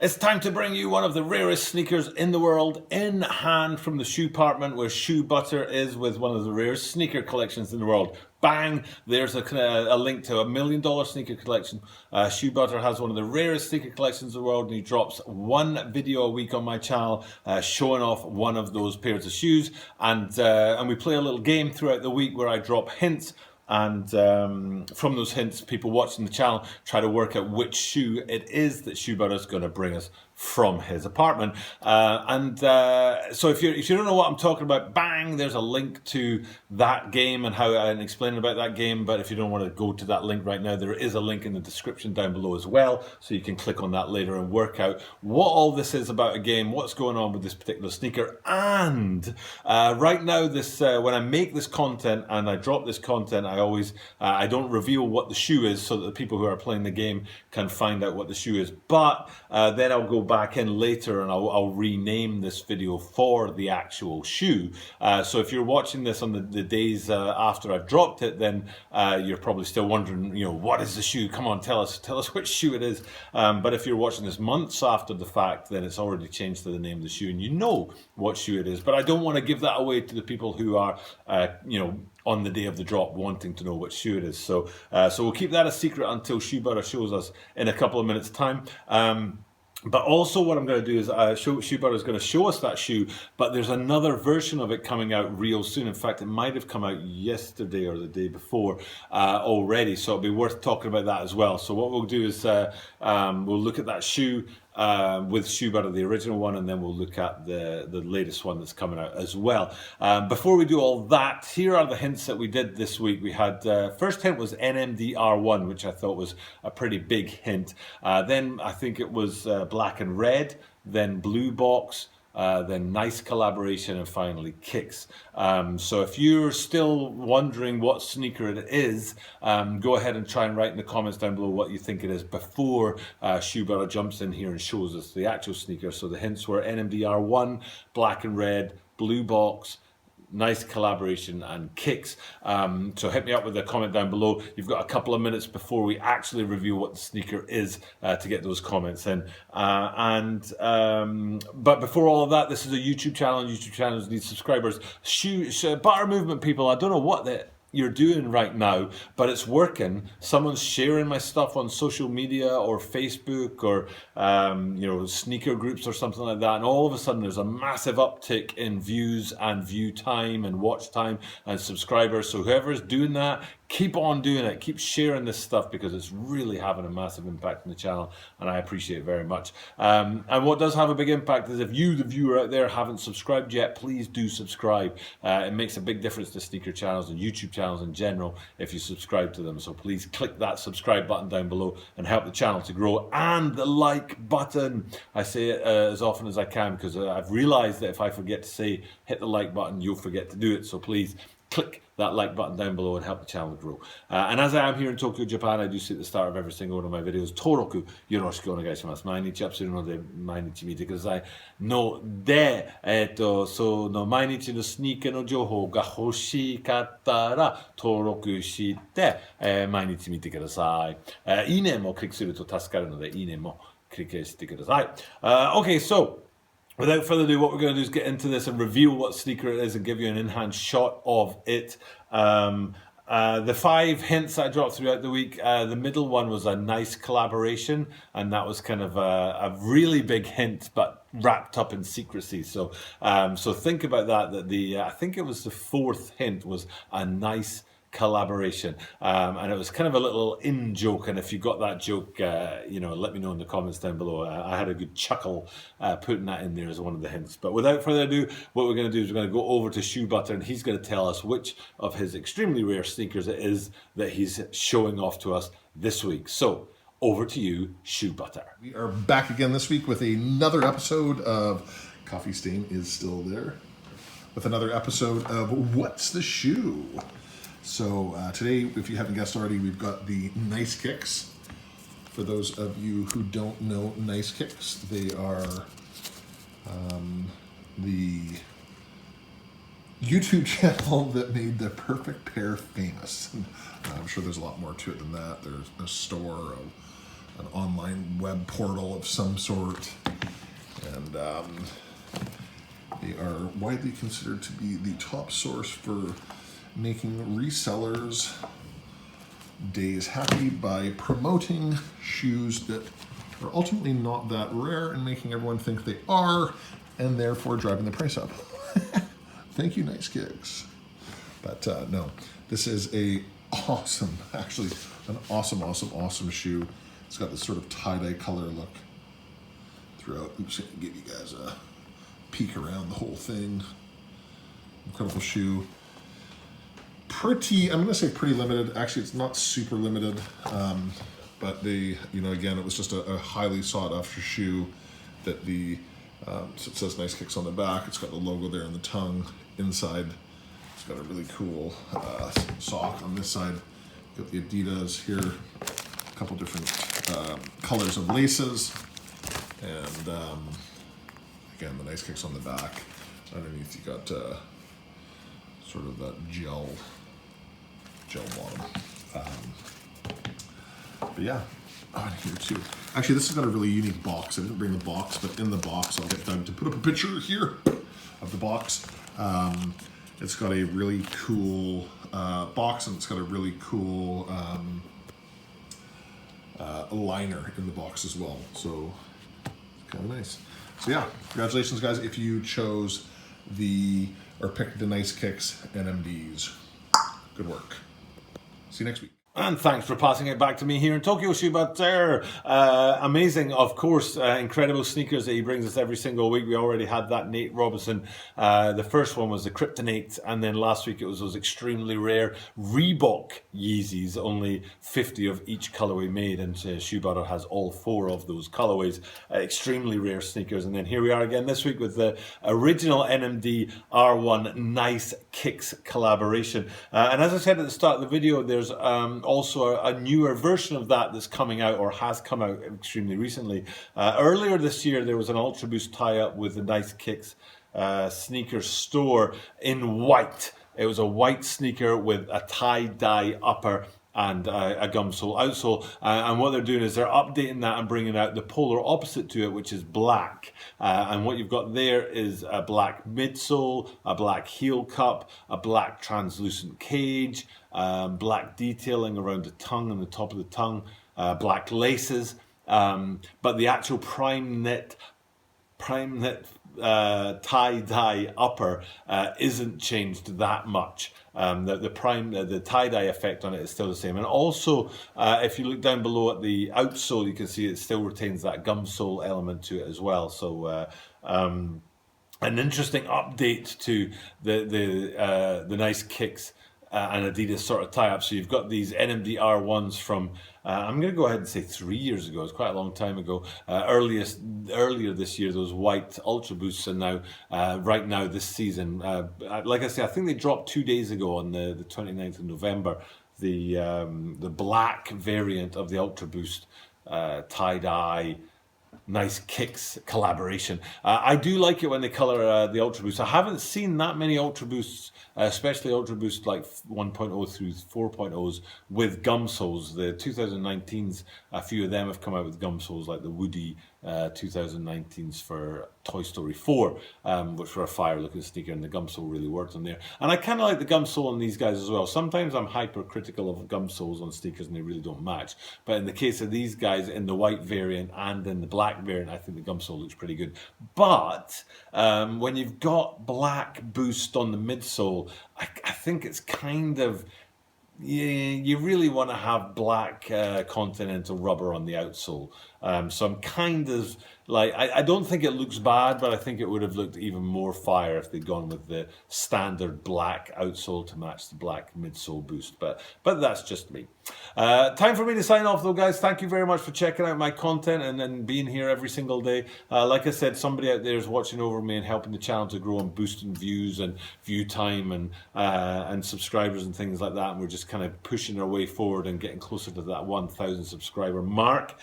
It's time to bring you one of the rarest sneakers in the world in hand from the shoe department where Shoe Butter is with one of the rarest sneaker collections in the world. Bang! There's a link to $1 million sneaker collection. Shoe Butter has one of the rarest sneaker collections in the world, and he drops one video a week on my channel showing off one of those pairs of shoes. And we play a little game throughout the week where I drop hints. And from those hints, people watching the channel try to work out which shoe it is that Shoe Butter is going to bring us from his apartment. So if you don't know what I'm talking about, bang, there's a link to that game and explaining about that game. But if you don't want to go to that link right now, there is a link in the description down below as well, so you can click on that later and work out what all this is about a game, what's going on with this particular sneaker. And right now, when I make this content and I drop this content, I don't reveal what the shoe is so that the people who are playing the game can find out what the shoe is. But then I'll go back in later and I'll rename this video for the actual shoe. So if you're watching this on the days after I've dropped it, then you're probably still wondering, what is the shoe? Come on, tell us which shoe it is. But if you're watching this months after the fact, then it's already changed to the name of the shoe and you know what shoe it is. But I don't want to give that away to the people who are, on the day of the drop wanting to know which shoe it is. So we'll keep that a secret until Shoe Butter shows us in a couple of minutes time. But also what I'm going to do is Shoe Butter is going to show us that shoe, but there's another version of it coming out real soon. In fact, it might have come out yesterday or the day before already, so it'll be worth talking about that as well. So what we'll do is we'll look at that shoe with Shoe Butter, the original one, and then we'll look at the latest one that's coming out as well. Before we do all that, here are the hints that we did this week. We had first hint was NMD R1, which I thought was a pretty big hint. Then I think it was black and red, then blue box, then nice collaboration, and finally kicks. So if you're still wondering what sneaker it is, go ahead and try and write in the comments down below what you think it is before Shoe Butter jumps in here and shows us the actual sneaker. So the hints were NMD R1, black and red, blue box, nice collaboration, and kicks. So hit me up with a comment down below. You've got a couple of minutes before we actually reveal what the sneaker is to get those comments in. But before all of that, this is a YouTube channel, and YouTube channels need subscribers. Butter Movement people, I don't know what you're doing right now, but it's working. Someone's sharing my stuff on social media or Facebook or sneaker groups or something like that, and all of a sudden there's a massive uptick in views and view time and watch time and subscribers. So whoever's doing that, keep on doing it. Keep sharing this stuff because it's really having a massive impact on the channel, and I appreciate it very much. And what does have a big impact is if you, the viewer out there, haven't subscribed yet, please do subscribe. It makes a big difference to sneaker channels and YouTube channels in general if you subscribe to them. So please click that subscribe button down below and help the channel to grow. And the like button. I say it as often as I can because I've realized that if I forget to say hit the like button, you'll forget to do it. So please click that like button down below and help the channel grow. And as I am here in Tokyo, Japan, I do say at the start of every single one of my videos, Toroku yoroshiku onegaishimasu. 毎日アップするので毎日見てください。ので、その毎日のスニーカーの情報が欲しかったら登録して、毎日見てください。いいねもクリックすると助かるので、いいねもクリックしてください。Okay, so without further ado, what we're going to do is get into this and reveal what sneaker it is and give you an in-hand shot of it. The 5 hints I dropped throughout the week, the middle one was a nice collaboration, and that was kind of a really big hint, but wrapped up in secrecy. So think about that, I think it was the 4th hint was a nice collaboration, and it was kind of a little in joke, and if you got that joke, let me know in the comments down below. I had a good chuckle putting that in there as one of the hints. But without further ado, what we're going to do is we're going to go over to Shoe Butter, and he's going to tell us which of his extremely rare sneakers it is that he's showing off to us this week. So over to you, Shoe Butter. We are back again this week with another episode of Coffee Stain is Still There, with another episode of What's the Shoe? So today, if you haven't guessed already, we've got the Nice Kicks. For those of you who don't know Nice Kicks, they are the YouTube channel that made the perfect pair famous. I'm sure there's a lot more to it than that. There's a store, an online web portal of some sort, and they are widely considered to be the top source for making resellers' days happy by promoting shoes that are ultimately not that rare and making everyone think they are, and therefore driving the price up. Thank you, Nice Kicks. But no, this is a awesome, actually an awesome shoe. It's got this sort of tie-dye color look throughout. I'm just gonna give you guys a peek around the whole thing. Incredible shoe. Pretty, I'm gonna say pretty limited. Actually, it's not super limited, but they, you know, again, it was just a highly sought after shoe that the, so it says Nice Kicks on the back. It's got the logo there on the tongue. Inside, it's got a really cool sock on this side. Got the Adidas here, a couple different colors of laces, and again, the Nice Kicks on the back. Underneath, you got sort of that gel bottom. But yeah, on here too. Actually, this has got a really unique box. I didn't bring the box, but in the box, I'll get Doug to put up a picture here of the box. It's got a really cool box, and it's got a really cool liner in the box as well. So it's kind of nice. So yeah, congratulations, guys, if you chose or picked the Nice Kicks NMDs. Good work. See you next week. And thanks for passing it back to me here in Tokyo, Shoebutter. Amazing, of course, incredible sneakers that he brings us every single week. We already had that Nate Robinson. The first one was the Kryptonite, and then last week it was those extremely rare Reebok Yeezys, only 50 of each colorway made, and Shoebutter has all 4 of those colorways. Extremely rare sneakers. And then here we are again this week with the original NMD R1 Nice Kicks collaboration. And as I said at the start of the video, there's also a newer version of that that's coming out, or has come out extremely recently. Earlier this year, there was an UltraBOOST tie-up with the Nice Kicks sneaker store in white. It was a white sneaker with a tie-dye upper and a gumsole outsole, and what they're doing is they're updating that and bringing out the polar opposite to it, which is black. And what you've got there is a black midsole, a black heel cup, a black translucent cage, black detailing around the tongue and the top of the tongue, black laces, but the actual prime knit tie-dye upper isn't changed that much. The tie-dye effect on it is still the same. And also, if you look down below at the outsole, you can see it still retains that gumsole element to it as well. So an interesting update to the Nice Kicks and Adidas sort of tie-up. So you've got these NMD R1s from, I'm going to go ahead and say 3 years ago. It's quite a long time ago. Earlier this year, those white UltraBOOSTs, and now, right now, this season, like I say, I think they dropped 2 days ago on the 29th of November, the black variant of the UltraBOOST tie-dye Nice Kicks collaboration. I do like it when they color the UltraBOOST. I haven't seen that many UltraBOOSTs, especially UltraBOOST like 1.0 through 4.0s with gum soles. The 2019s, a few of them have come out with gum soles, like the Woody 2019s for Toy Story 4, which were a fire-looking sneaker, and the gum sole really worked on there. And I kind of like the gum sole on these guys as well. Sometimes I'm hypercritical of gum soles on sneakers and they really don't match. But in the case of these guys, in the white variant and in the black variant, I think the gum sole looks pretty good. But when you've got black boost on the midsole, I think it's kind of, you really want to have black continental rubber on the outsole. So I'm kind of like, I don't think it looks bad, but I think it would have looked even more fire if they'd gone with the standard black outsole to match the black midsole boost. But that's just me. Time for me to sign off though, guys. Thank you very much for checking out my content and being here every single day. Like I said, somebody out there is watching over me and helping the channel to grow and boosting views and view time and subscribers and things like that. And we're just kind of pushing our way forward and getting closer to that 1,000 subscriber mark,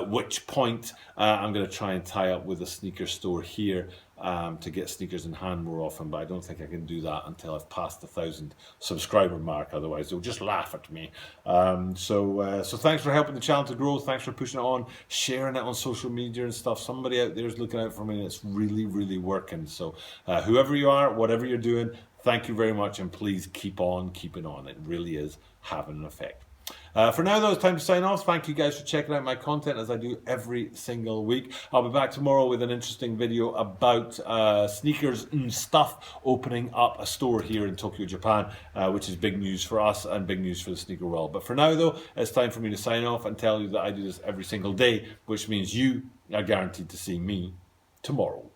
which which point I'm going to try and tie up with a sneaker store here to get sneakers in hand more often, but I don't think I can do that until I've passed the 1,000 subscriber mark, otherwise they'll just laugh at me. So thanks for helping the channel to grow, thanks for pushing it on, sharing it on social media and stuff. Somebody out there is looking out for me and it's really, really working. So whoever you are, whatever you're doing, thank you very much, and please keep on keeping on. It really is having an effect. For now, though, it's time to sign off. Thank you guys for checking out my content as I do every single week. I'll be back tomorrow with an interesting video about sneakers and stuff, opening up a store here in Tokyo, Japan, which is big news for us and big news for the sneaker world. But for now, though, it's time for me to sign off and tell you that I do this every single day, which means you are guaranteed to see me tomorrow.